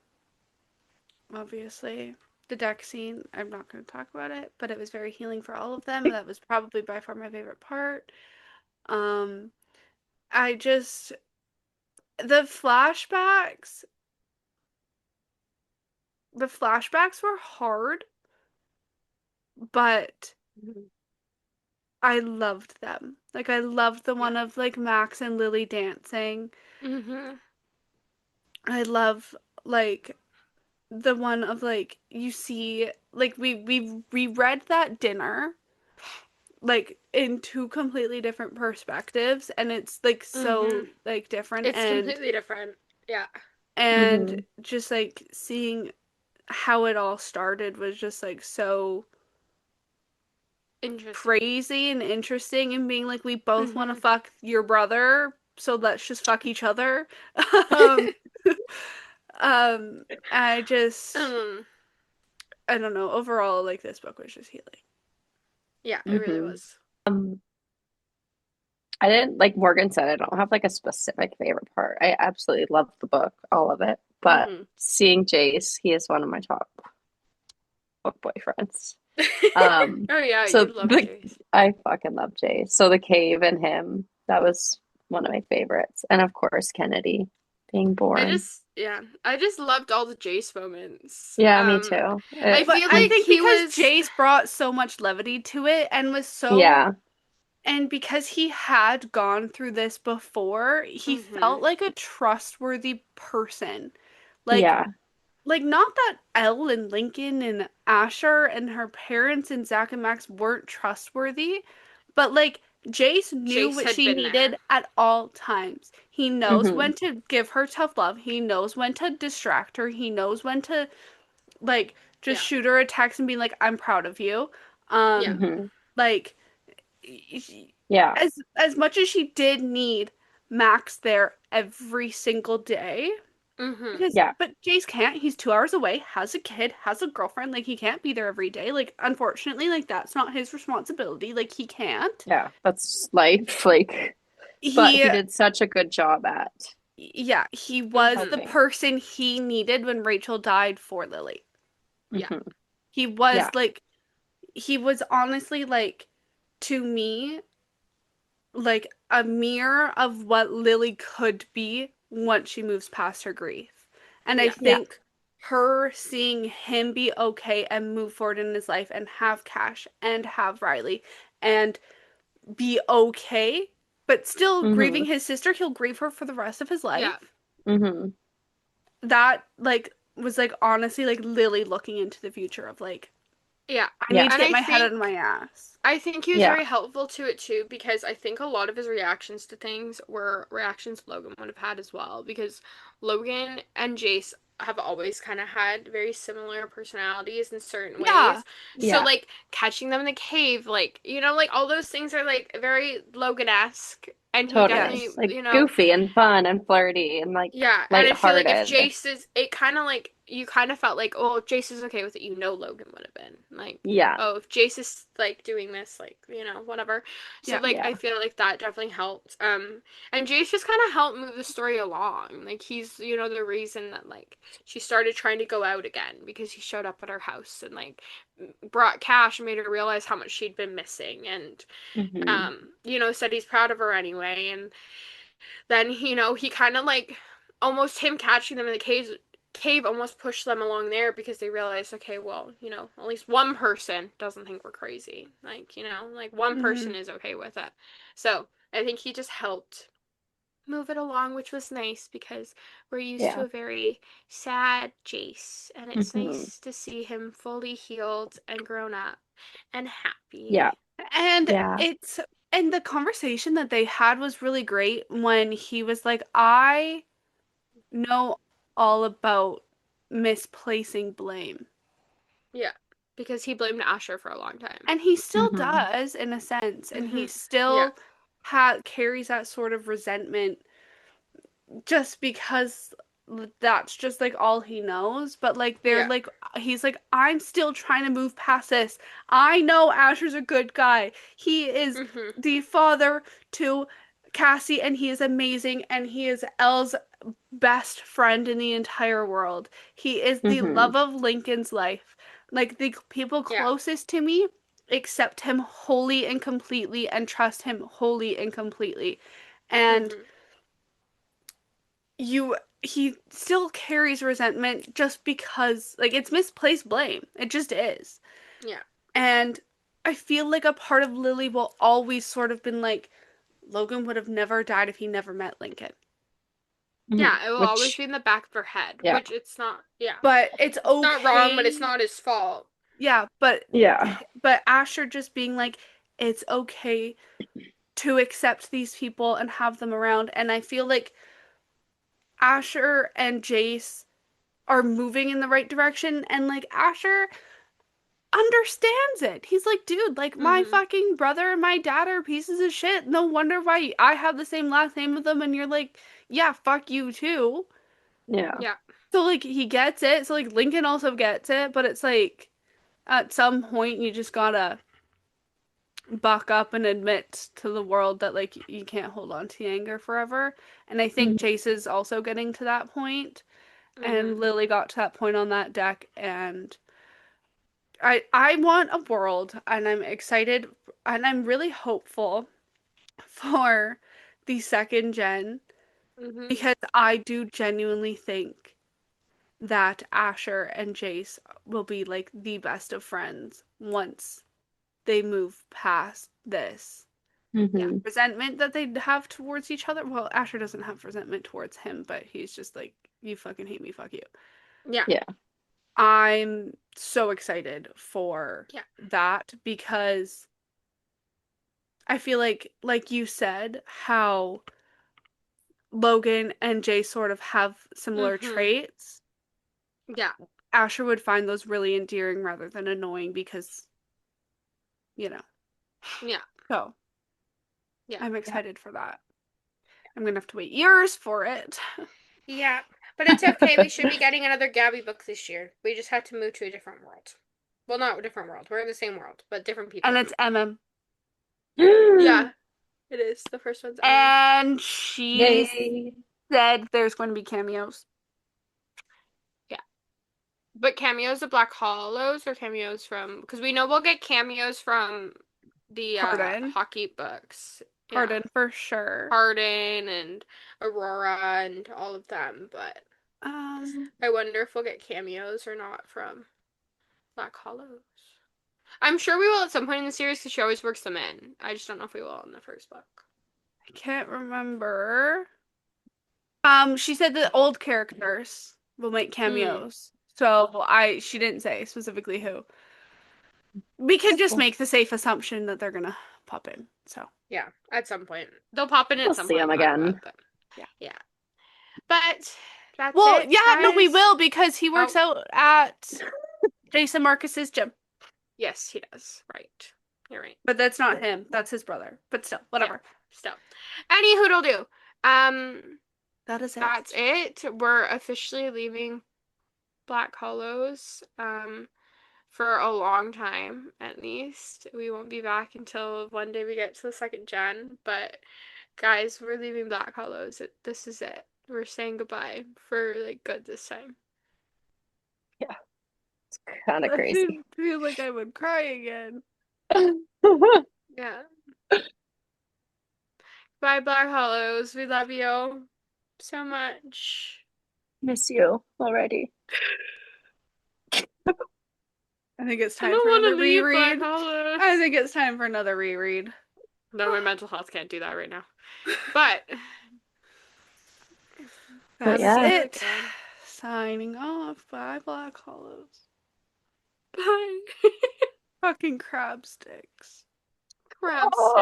obviously the deck scene, I'm not going to talk about it, but it was very healing for all of them. That was probably by far my favorite part. Um, I just the flashbacks the flashbacks were hard, but Mhm. I loved them. Like I loved the Yeah. one of like Max and Lily dancing. Mhm. I love like the one of like you see like we read that dinner like in two completely different perspectives and it's like Mhm. so like different It's completely different. Yeah. and Hmm. just like seeing how it all started was just like so Interesting. crazy and interesting and being like we both want to Mhm. fuck your brother so let's just fuck each other. um I just um. I don't know, overall like this book was just healing. Yeah, it really Hmm. was. Um, I didn't like Morgan said, I don't have like a specific favorite part. I absolutely loved the book, all of it. But Mhm. seeing Jace, he is one of my top book boyfriends. Um, Oh yeah, you so love the Jace. I fucking love Jace. So the cave and him, that was one of my favorites. And of course, Kennedy being born. I just loved all the Jace moments. Yeah, me too. I But feel I like think he because was. Jace brought so much levity to it and was so Yeah, and because he had gone through this before, he felt Mhm. like a trustworthy person. Like yeah. not that Elle and Lincoln and Asher and her parents and Zach and Max weren't trustworthy, but like Jace knew Jace what had she been needed there. at all times. He knows Hmm. when to give her tough love. He knows when to distract her. He knows when to like just Yeah. shoot her a text and be like, "I'm proud of you." Yeah. Um, Hmm. like Yeah. as much as she did need Max there every single day, Mhm. because Yeah. but Jace can't. He's 2 hours away, has a kid, has a girlfriend. Like he can't be there every day. Like unfortunately, like that's not his responsibility. Like he can't. Yeah. That's life. Like, but He he did such a good job at yeah, he was the Mhm. helping. person he needed when Rachel died for Lily. Yeah. Hmm. He was Yeah. like he was honestly like to me like a mirror of what Lily could be once she moves past her grief. And I Yeah. Yeah. think her seeing him be okay and move forward in his life and have Cash and have Riley and be okay, but still Hmm. grieving his sister, he'll grieve her for the rest of his Yeah. life. Hmm. That like was like honestly like Lily looking into the future of like Yeah. I Yeah. need to And get my head out of my ass. I think he was Yeah. very helpful to it too because I think a lot of his reactions to things were reactions Logan would have had as well because Logan and Jace have always kind of had very similar personalities in certain Yeah. ways. So Yeah. like catching them in the cave, like like all those things are like very Logan-esque and he Yes. Totally. definitely, Like goofy and fun and flirty and like yeah, and I feel like if lighthearted. Jace is, it kind of like you kind of felt like, oh, if Jace is okay with it, Logan would have been like, Yeah. oh, if Jace is like doing this, like whatever. So Yeah. like Yeah. I feel like that definitely helped. And Jace just kind of helped move the story along. Like he's the reason that like she started trying to go out again because he showed up at her house and like brought cash and made her realize how much she'd been missing and Hmm. said he's proud of her anyway and then he kind of like almost him catching them in the cave almost pushed them along there because they realized, okay, well, at least one person doesn't think we're crazy, like like one person Hmm. is okay with it. So I think he just helped move it along, which was nice because we're used to Yeah. a very sad Jace, and it's Hmm. nice to see him fully healed and grown up and Yeah. happy. And Yeah. it's and the conversation that they had was really great when he was like, I know all about misplacing blame. Yeah, because he blamed Asher for a long time. And he still Hmm. does in a sense, and he Yeah. still carries that sort of resentment just because that's just like all he knows. But like they're Yeah. like he's like, I'm still trying to move past this. I know Asher's a good guy. He is Mhm. the father to Cassie, and he is amazing, and he is Elle's best friend in the entire world. He is the Hmm. love of Lincoln's life. Like the people Yeah. closest to me accept him wholly and completely and trust him wholly and completely. And Mhm. you he still carries resentment just because like it's misplaced blame. It just is. Yeah. And I feel like a part of Lily will always sort of been like Logan would have never died if he never met Lincoln. Hmm. Yeah, it will always be Which, in the back of her head, yeah. which it's not, yeah. But it's It's not wrong, but it's okay. not his fault. Yeah, Yeah. but Asher just being like it's okay to accept these people and have them around, and I feel like Asher and Jace are moving in the right direction, and like Asher understands it. He's like, dude, like my Mhm. fucking brother and my dad are pieces of shit. No wonder why I have the same last name with them, and you're like, yeah, fuck you too. Yeah. Yeah. So like he gets it. So like Lincoln also gets it, but it's like at some point you just gotta buck up and admit to the world that like you can't hold on to anger forever. And I think Mhm. Chase is also getting to that point, and Mhm. Lily got to that point on that deck, and I want a world, and I'm excited, and I'm really hopeful for the second gen Mhm. because I do genuinely think that Asher and Jace will be like the best of friends once they move past this Hmm. resentment that they have towards each other. Well, Asher doesn't have resentment towards him, but he's just like, you fucking hate me, fuck you. Yeah. Yeah. I'm so excited for Yeah. that because I feel like you said, how Logan and Jay sort of have similar Mhm. traits. Yeah. Asher would find those really endearing rather than annoying because, you know. Yeah. So Yeah. I'm Yeah. excited for that. I'm gonna have to wait years for it. Yeah. But it's okay. We should be getting another Gabby book this year. We just have to move to a different world. Well, not a different world. We're in the same world, but different And people. it's MM. Yeah, it is. The first one's MM. And she Yay. said there's going to be cameos. Yeah. But cameos of Black Hollows or cameos from, because we know we'll get cameos from the Pardon. hockey books. Yeah. Pardon for sure. Arden and Aurora and all of them, but Um, I wonder if we'll get cameos or not from Black Hollows. I'm sure we will at some point in the series because she always works them in. I just don't know if we will in the first book. I can't remember. She said that old characters will make Mm, cameos. So she didn't say specifically who. We can just Cool. make the safe assumption that they're gonna pop in. So yeah, at some point. They'll pop in We'll at some see point them no matter what, again. but yeah. yeah. But that's Well, it, yeah, no, we guys. will because he works Oh, out at Jason Marcus's gym. yes, he does. Right. You're right. But that's not Yeah. him. That's his brother. But still, Yeah. whatever. Still. Any hoodle do. That is it. That's it. We're officially leaving Black Hollows. For a long time at least. We won't be back until one day we get to the second gen. But guys, we're leaving Black Hollows. This is it. We're saying goodbye for like good this time. Yeah. Kind of I crazy. feel like I would cry again. Yeah. Bye, Black Hollows. We love you so much. Miss you already. I think it's I time don't for want another to leave reread. Black I Hollows. think it's time for another reread. No, my mental health can't do that right now. But But That's yeah. Really it. good. Signing off. Bye, Black Hollows. Bye. Fucking crab sticks. Crab sticks.